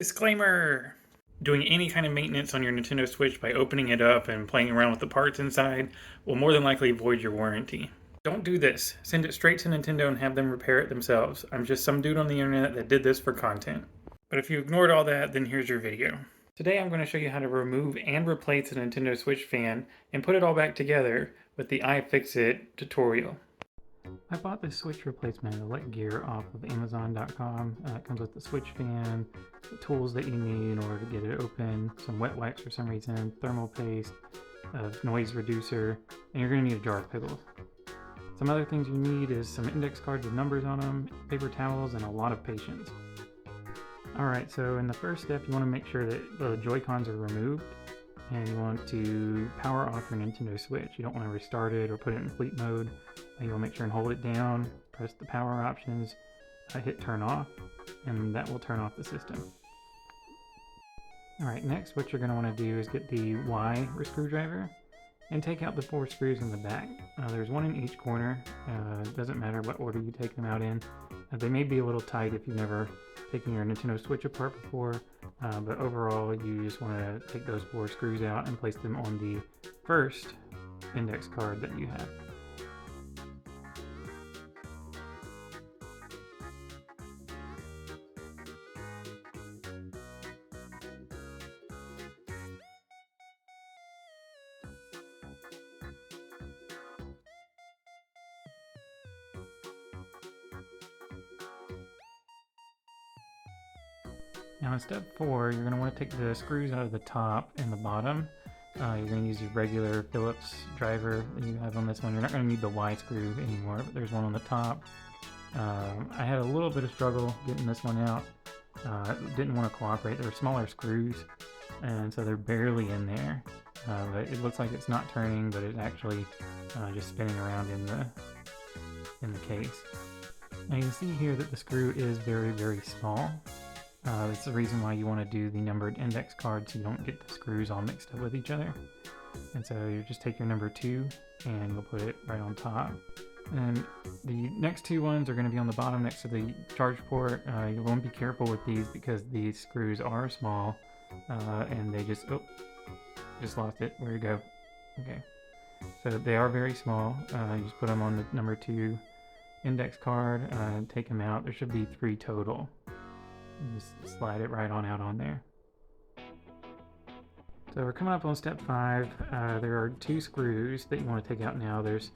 Disclaimer! Doing any kind of maintenance on your Nintendo Switch by opening it up and playing around with the parts inside will more than likely void your warranty. Don't do this. Send it straight to Nintendo and have them repair it themselves. I'm just some dude on the internet that did this for content. But if you ignored all that, then here's your video. Today I'm going to show you how to remove and replace a Nintendo Switch fan and put it all back together with the ifixit tutorial. I bought this Switch replacement elect gear off of Amazon.com. It comes with the Switch fan, the tools that you need in order to get it open, some wet wipes for some reason, thermal paste, a noise reducer, and you're going to need a jar of pickles. Some other things you need is some index cards with numbers on them, paper towels, and a lot of patience. Alright, so in the first step you want to make sure that the Joy-Cons are removed, and you want to power off your Nintendo Switch. You don't want to restart it or put it in sleep mode. You want to make sure and hold it down, press the power options, hit turn off, and that will turn off the system. Alright, next what you're going to want to do is get the Y screwdriver and take out the 4 screws in the back. There's one in each corner. It doesn't matter what order you take them out in. They may be a little tight if you've never taken your Nintendo Switch apart before, but overall you just want to take those 4 screws out and place them on the first index card that you have. Now in step 4, you're going to want to take the screws out of the top and the bottom. You're going to use your regular Phillips driver that you have on this one. You're not going to need the Y screw anymore, but there's one on the top. I had a little bit of struggle getting this one out. It didn't want to cooperate. There were smaller screws, and so they're barely in there. But it looks like it's not turning, but it's actually just spinning around in the case. Now you can see here that the screw is very, very small. That's the reason why you want to do the numbered index card so you don't get the screws all mixed up with each other. And so you just take your number 2 and you'll put it right on top. And the next 2 ones are going to be on the bottom next to the charge port. You want to be careful with these because these screws are small and they just lost it. Where'd it go? Okay. So they are very small. You just put them on the number 2 index card and take them out. There should be 3 total. Just slide it right on out on there. So we're coming up on step 5. There are 2 screws that you want to take out now. There's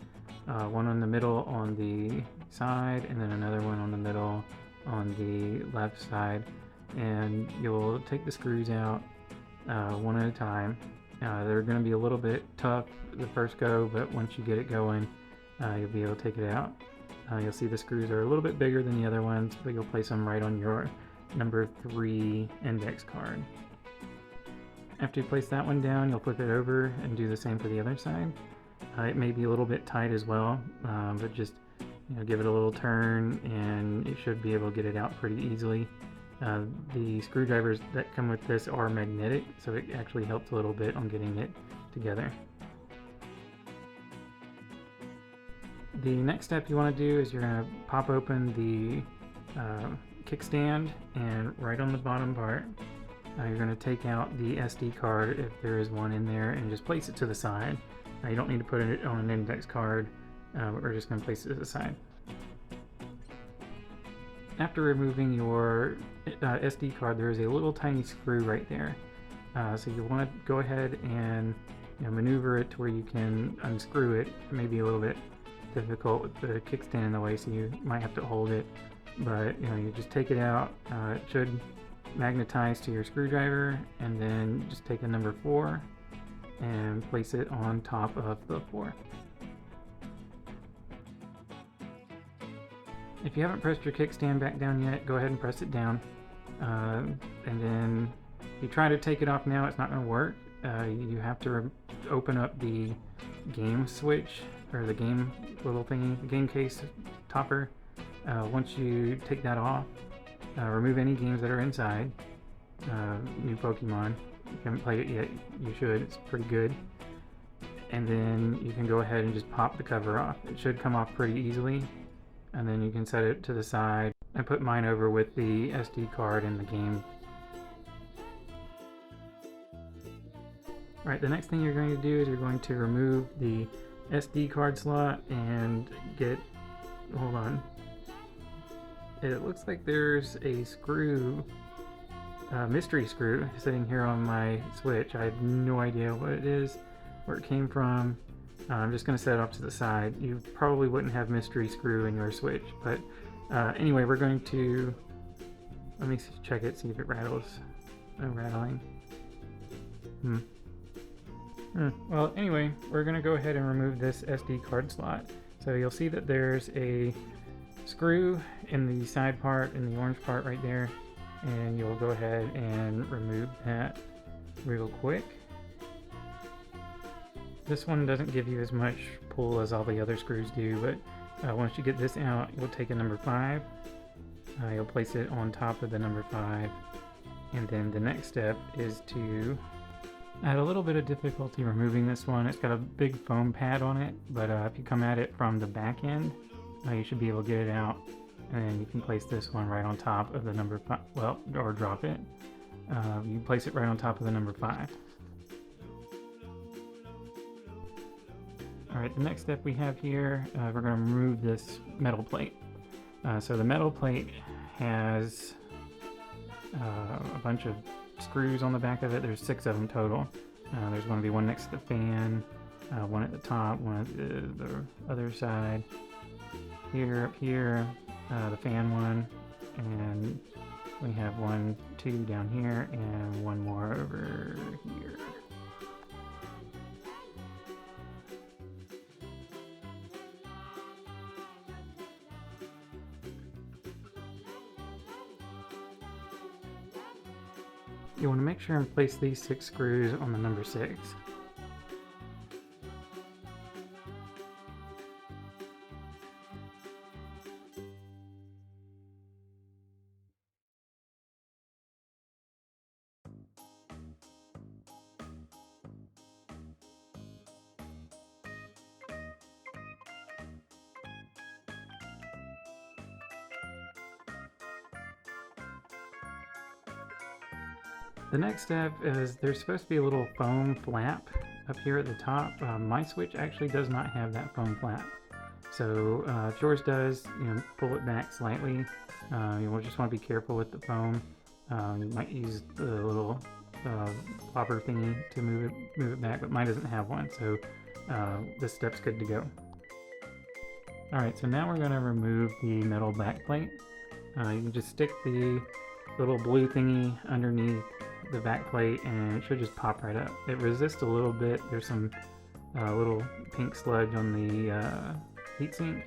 one in the middle on the side and then another one on the middle on the left side. And you'll take the screws out one at a time. They're going to be a little bit tough the first go, but once you get it going, you'll be able to take it out. You'll see the screws are a little bit bigger than the other ones, but you'll place them right on your number 3 index card. After you place that one down, you'll flip it over and do the same for the other side. It may be a little bit tight as well, but just give it a little turn and you should be able to get it out pretty easily. The screwdrivers that come with this are magnetic, so it actually helps a little bit on getting it together. The next step you want to do is you're going to pop open the kickstand, and right on the bottom part you're going to take out the SD card if there is one in there and just place it to the side. You don't need to put it on an index card, but we're just going to place it to the side. After removing your SD card, there is a little tiny screw right there, so you want to go ahead and maneuver it to where you can unscrew it. It may be a little bit difficult with the kickstand in the way, so you might have to hold it. But you just take it out. It should magnetize to your screwdriver, and then just take a number 4 and place it on top of the 4. If you haven't pressed your kickstand back down yet, go ahead and press it down. And then if you try to take it off now, it's not going to work. You have to open up the game switch, or the game little thingy, the game case topper. Once you take that off, remove any games that are inside. New Pokemon. If you haven't played it yet, you should. It's pretty good. And then you can go ahead and just pop the cover off. It should come off pretty easily. And then you can set it to the side. I put mine over with the SD card and the game Alright, the next thing you're going to do is you're going to remove the SD card slot and get, hold on, it looks like there's a screw, mystery screw sitting here on my Switch. I have no idea what it is, where it came from. I'm just going to set it off to the side. You probably wouldn't have mystery screw in your Switch, but anyway, we're going to, let me check it, see if it rattles. No rattling. Well, anyway, we're going to go ahead and remove this SD card slot. So you'll see that there's a screw in the side part, in the orange part right there, and you'll go ahead and remove that real quick. This one doesn't give you as much pull as all the other screws do, but once you get this out, you'll take a number 5, you'll place it on top of the number 5, and then the next step is to I had a little bit of difficulty removing this one. It's got a big foam pad on it, but if you come at it from the back end, you should be able to get it out, and then you can place this one right on top of the number 5, well, or drop it. You place it right on top of the number 5. Alright, the next step we have here, we're going to remove this metal plate. So the metal plate has a bunch of screws on the back of it. There's 6 of them total. There's going to be one next to the fan, one at the top, one at the other side, here, up here, the fan one, and we have 1, 2 down here, and one more over here. You want to make sure and place these 6 screws on the number 6. The next step is there's supposed to be a little foam flap up here at the top. My Switch actually does not have that foam flap. So if yours does, pull it back slightly. You just want to be careful with the foam. You might use the little bobber thingy to move it back, but mine doesn't have one, so this step's good to go. Alright, so now we're going to remove the metal back plate. You can just stick the little blue thingy underneath the back plate and it should just pop right up. It resists a little bit. There's some little pink sludge on the heatsink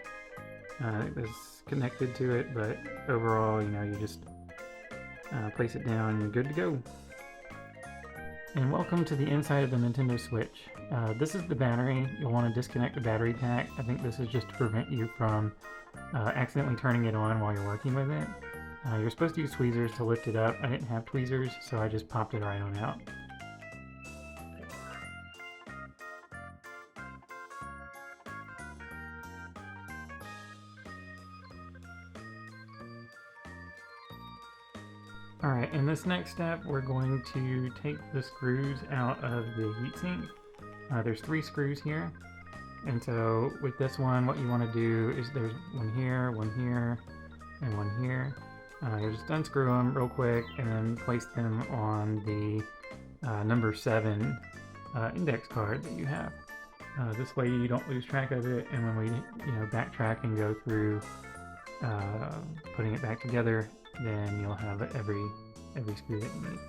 that's connected to it, but overall, you just place it down and you're good to go. And welcome to the inside of the Nintendo Switch. This is the battery. You'll want to disconnect the battery pack. I think this is just to prevent you from accidentally turning it on while you're working with it. You're supposed to use tweezers to lift it up. I didn't have tweezers, so I just popped it right on out. Alright, in this next step, we're going to take the screws out of the heatsink. There's 3 screws here. And so with this one, what you want to do is there's one here, and one here. You just unscrew them real quick and then place them on the number 7 index card that you have. This way you don't lose track of it, and when we backtrack and go through putting it back together, then you'll have every screw that you need.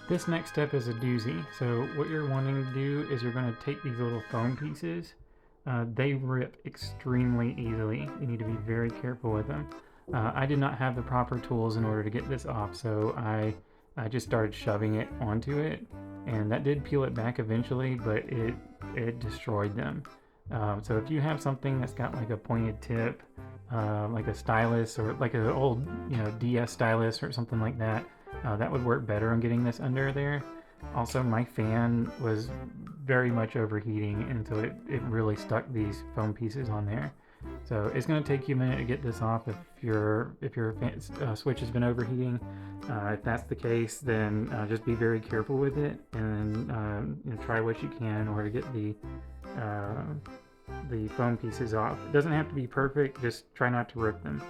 This next step is a doozy. So what you're wanting to do is you're going to take these little foam pieces. They rip extremely easily. You need to be very careful with them. I did not have the proper tools in order to get this off, so I just started shoving it onto it, and that did peel it back eventually, but it destroyed them. So if you have something that's got like a pointed tip, like a stylus or like an old DS stylus or something like that, that would work better on getting this under there. Also, my fan was very much overheating until it really stuck these foam pieces on there. So it's going to take you a minute to get this off if your switch has been overheating. If that's the case, then just be very careful with it, and try what you can in order to get the foam pieces off. It doesn't have to be perfect, just try not to rip them.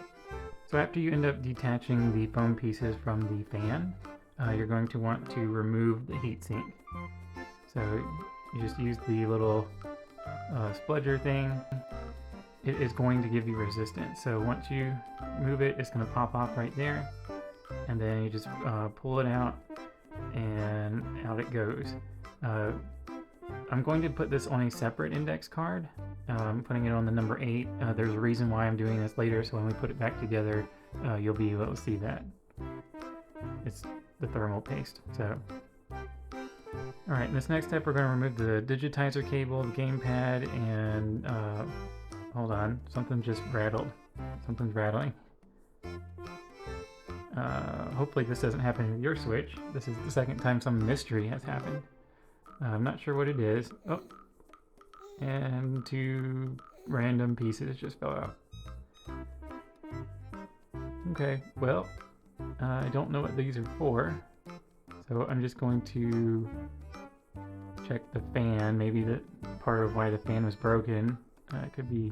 So after you end up detaching the foam pieces from the fan, you're going to want to remove the heatsink. So you just use the little spludger thing. It is going to give you resistance. So once you move it, it's going to pop off right there. And then you just pull it out, and out it goes. I'm going to put this on a separate index card. I'm putting it on the number 8. There's a reason why I'm doing this later, so when we put it back together, you'll be able to see that. It's the thermal paste. So, alright, in this next step we're going to remove the digitizer cable, the gamepad, and hold on, something just rattled. Something's rattling. Hopefully this doesn't happen with your Switch. This is the second time some mystery has happened. I'm not sure what it is. Oh, and 2 random pieces just fell out. Okay, well, I don't know what these are for, so I'm just going to check the fan. Maybe the part of why the fan was broken. It could be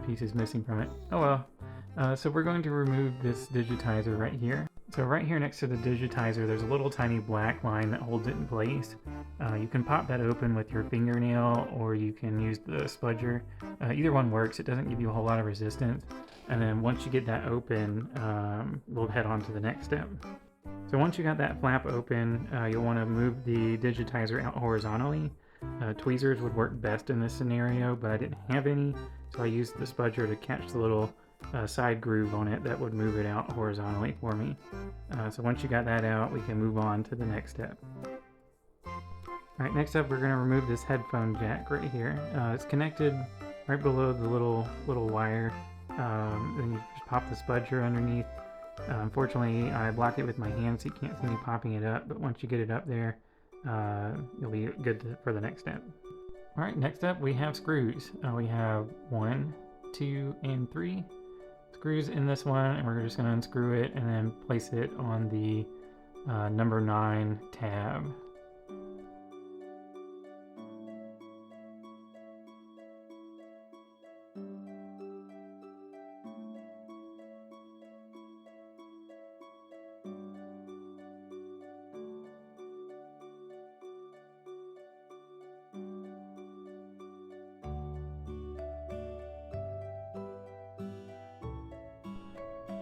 pieces missing from it. Oh well. So we're going to remove this digitizer right here. So right here next to the digitizer, there's a little tiny black line that holds it in place. You can pop that open with your fingernail, or you can use the spudger. Either one works. It doesn't give you a whole lot of resistance. And then once you get that open, we'll head on to the next step. So once you got that flap open, you'll want to move the digitizer out horizontally. Tweezers would work best in this scenario, but I didn't have any, so I used the spudger to catch the little side groove on it that would move it out horizontally for me. So once you got that out, we can move on to the next step. Alright, next up we're going to remove this headphone jack right here. It's connected right below the little wire. Then you just pop the spudger underneath. Unfortunately, I blocked it with my hand, so you can't see me popping it up, but once you get it up there, you'll be good for the next step. Alright, next up we have screws. We have 1, 2, and 3 screws in this one, and we're just going to unscrew it and then place it on the number 9 tab.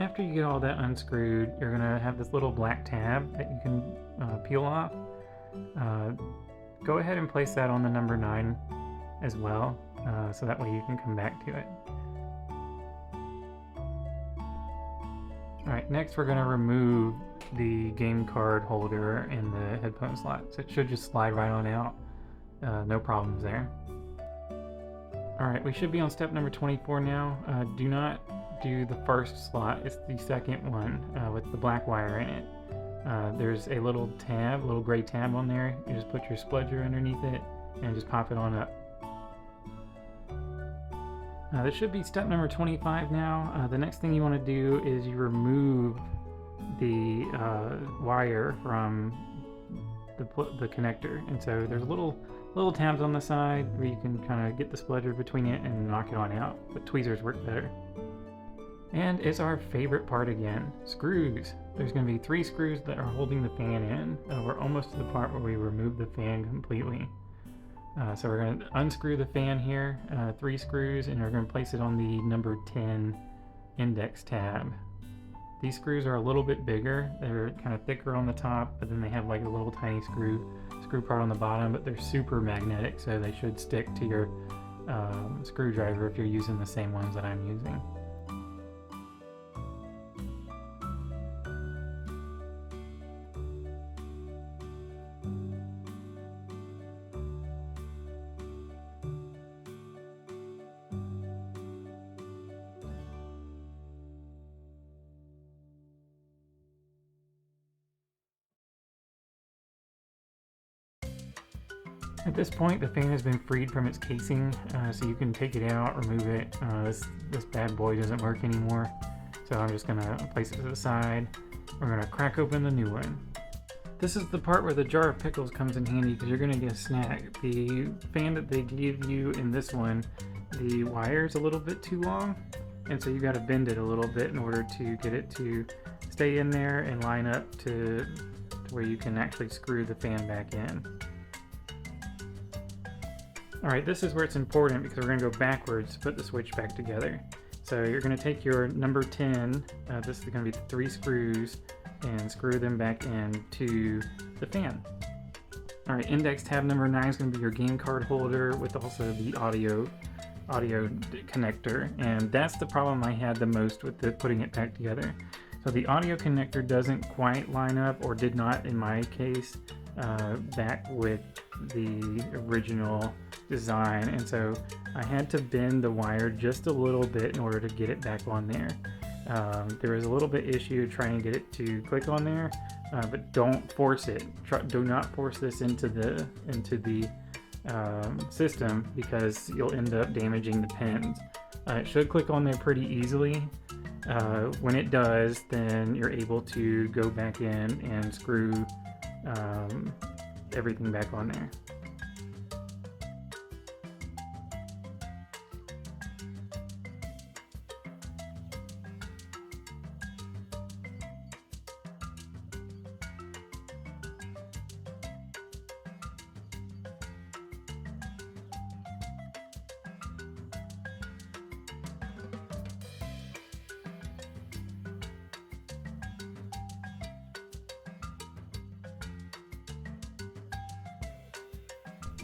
After you get all that unscrewed, you're going to have this little black tab that you can peel off. Go ahead and place that on the number 9 as well, so that way you can come back to it. Alright, next we're going to remove the game card holder in the headphone slot. So it should just slide right on out. No problems there. Alright, we should be on step number 24 now. Do not do the first slot, it's the second one with the black wire in it. There's a little gray tab on there. You just put your spludger underneath it and just pop it on up. This should be step number 25 now. The next thing you want to do is you remove the wire from the connector, and so there's little tabs on the side where you can kind of get the spludger between it and knock it on out, but tweezers work better. And it's our favorite part again, screws. There's going to be 3 screws that are holding the fan in. We're almost to the part where we remove the fan completely. So we're going to unscrew the fan here, 3 screws, and we're going to place it on the number 10 index tab. These screws are a little bit bigger. They're kind of thicker on the top, but then they have like a little tiny screw part on the bottom, but they're super magnetic, so they should stick to your screwdriver if you're using the same ones that I'm using. At this point, the fan has been freed from its casing, so you can take it out, remove it. This bad boy doesn't work anymore, so I'm just gonna place it to the side. We're gonna crack open the new one. This is the part where the jar of pickles comes in handy because you're gonna get a snack. The fan that they give you in this one, the wire's a little bit too long, and so you gotta bend it a little bit in order to get it to stay in there and line up to where you can actually screw the fan back in. Alright, this is where it's important because we're going to go backwards to put the switch back together. So you're going to take your number 10, this is going to be the 3 screws, and screw them back into the fan. Alright, index tab number 9 is going to be your game card holder with also the audio connector, and that's the problem I had the most with putting it back together. So the audio connector doesn't quite line up, or did not in my case, back with the original design, and so I had to bend the wire just a little bit in order to get it back on there. There was a little bit issue trying to get it to click on there, but don't force it. Do not force this into the system because you'll end up damaging the pins. It should click on there pretty easily. When it does, then you're able to go back in and screw everything back on there.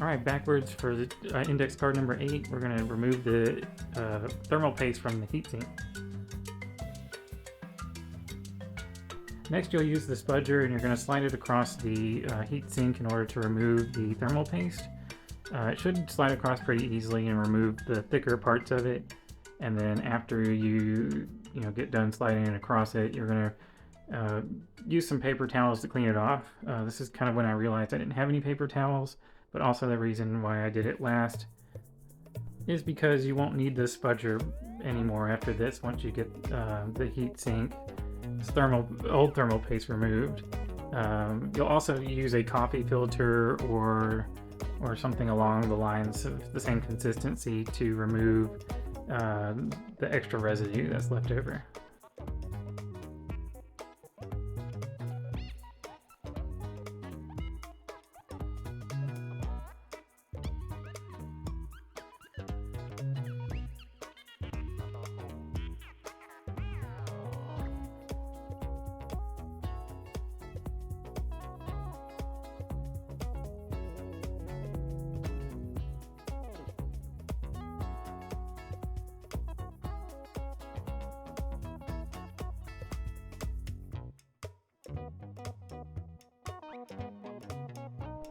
Alright, backwards for the index card number 8, we're going to remove the thermal paste from the heatsink. Next you'll use the spudger and you're going to slide it across the heatsink in order to remove the thermal paste. It should slide across pretty easily and remove the thicker parts of it, and then after you get done sliding it across it, you're going to use some paper towels to clean it off. This is kind of when I realized I didn't have any paper towels. But also the reason why I did it last is because you won't need the spudger anymore after this once you get the heatsink old thermal paste removed. You'll also use a coffee filter or something along the lines of the same consistency to remove the extra residue that's left over.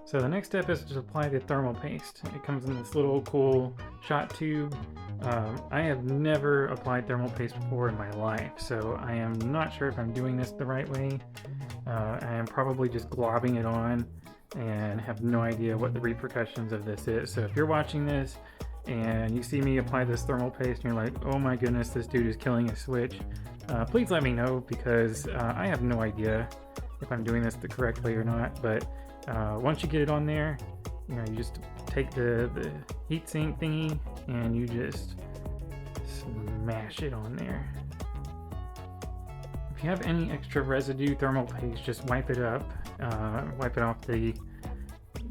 So the next step is to apply the thermal paste. It comes in this little cool shot tube. I have never applied thermal paste before in my life, so I am not sure if I'm doing this the right way. I am probably just globbing it on and have no idea what the repercussions of this is. So if you're watching this and you see me apply this thermal paste and you're like, oh my goodness, this dude is killing a switch, please let me know, because I have no idea if I'm doing this the correct way or not. But once you get it on there, you just take the heatsink thingy and you just smash it on there. If you have any extra residue thermal paste, just wipe it up, wipe it off the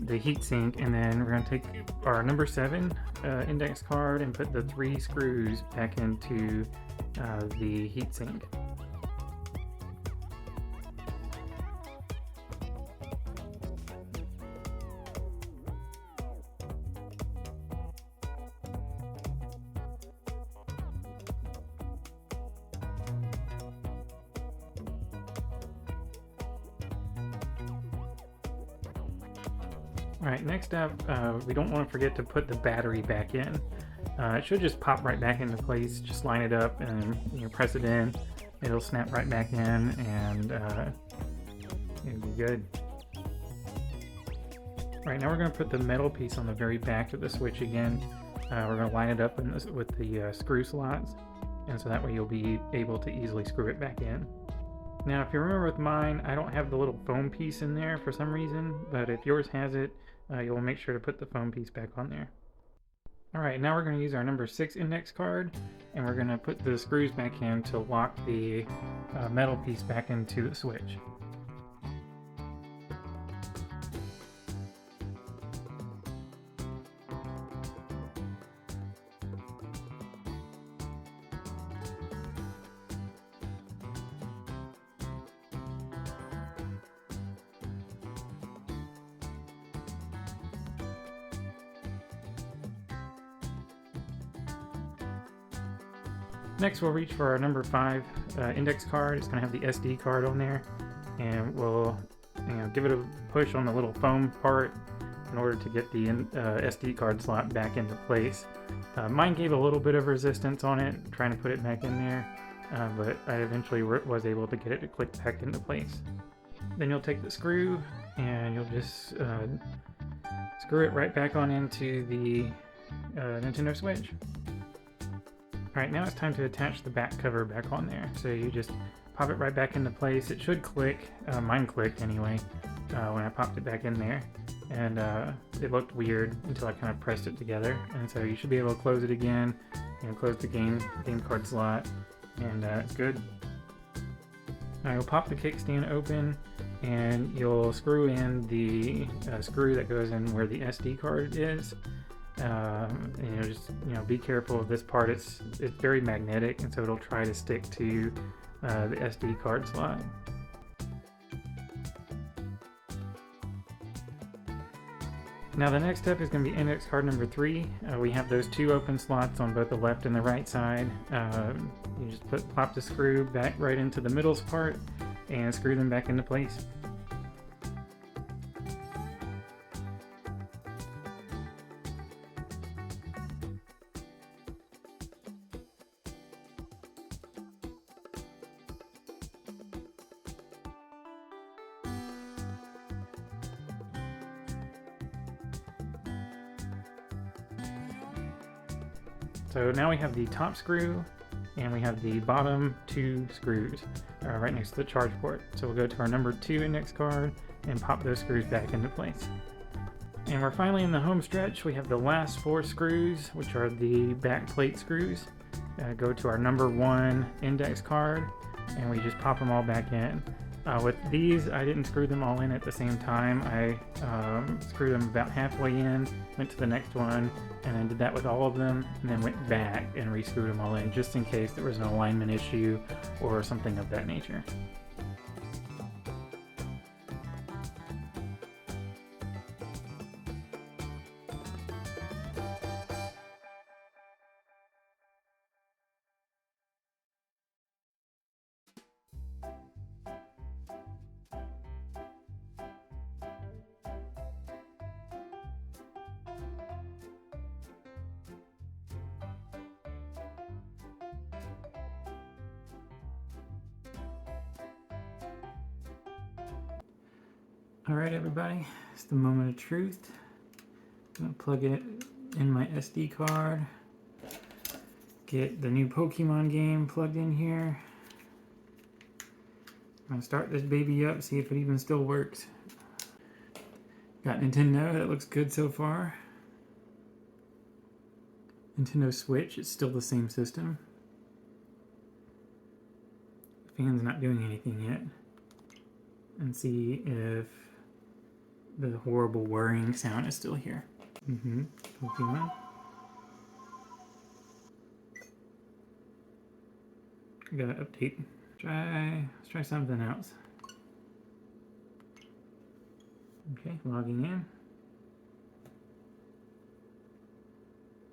heatsink, and then we're going to take our number 7 index card and put the 3 screws back into the heatsink. Alright, next up, we don't want to forget to put the battery back in. It should just pop right back into place. Just line it up and press it in. It'll snap right back in, and it'll be good. Right, now we're going to put the metal piece on the very back of the switch again. We're going to line it up with the screw slots, and so that way you'll be able to easily screw it back in. Now, if you remember with mine, I don't have the little foam piece in there for some reason, but if yours has it, you'll make sure to put the foam piece back on there. Alright, now we're going to use our number 6 index card, and we're going to put the screws back in to lock the metal piece back into the switch. Next, we'll reach for our number 5 index card. It's going to have the SD card on there, and we'll give it a push on the little foam part in order to get the SD card slot back into place. Mine gave a little bit of resistance on it, trying to put it back in there, but I eventually was able to get it to click back into place. Then you'll take the screw, and you'll just screw it right back on into the Nintendo Switch. Alright, now it's time to attach the back cover back on there. So you just pop it right back into place. It should click. Mine clicked anyway when I popped it back in there. And it looked weird until I kind of pressed it together. And so you should be able to close it again, close the game card slot, and it's good. Now you'll pop the kickstand open, and you'll screw in the screw that goes in where the SD card is. Just be careful of this part. It's very magnetic, and so it'll try to stick to the SD card slot. Now the next step is going to be index card number 3. We have those 2 open slots on both the left and the right side. You just plop the screw back right into the middle part and screw them back into place. So now we have the top screw, and we have the bottom 2 screws right next to the charge port. So we'll go to our number 2 index card and pop those screws back into place. And we're finally in the home stretch. We have the last 4 screws, which are the back plate screws. Go to our number 1 index card, and we just pop them all back in. With these, I didn't screw them all in at the same time. I screwed them about halfway in, went to the next one, and then did that with all of them, and then went back and re-screwed them all in, just in case there was an alignment issue or something of that nature. Alright everybody, it's the moment of truth. I'm going to plug it in my SD card. Get the new Pokemon game plugged in here. I'm going to start this baby up, see if it even still works. Got Nintendo, that looks good so far. Nintendo Switch, it's still the same system. The fan's not doing anything yet. And see if the horrible whirring sound is still here. Pokemon. I gotta update. Let's try something else. Okay, logging in.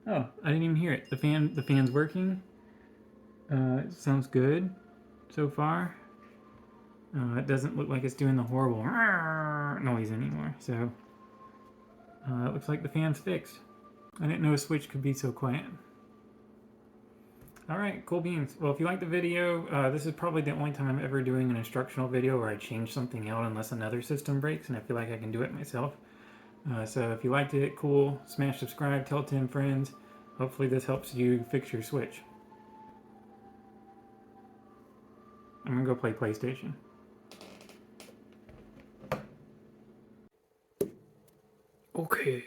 Oh, I didn't even hear it. The fan's working. It sounds good so far. It doesn't look like it's doing the horrible noise anymore, so it looks like the fan's fixed. I didn't know a Switch could be so quiet. Alright, cool beans. Well, if you liked the video, this is probably the only time I'm ever doing an instructional video where I change something out unless another system breaks, and I feel like I can do it myself. So if you liked it, cool. Smash subscribe, tell 10 friends. Hopefully this helps you fix your Switch. I'm gonna go play PlayStation. Okay.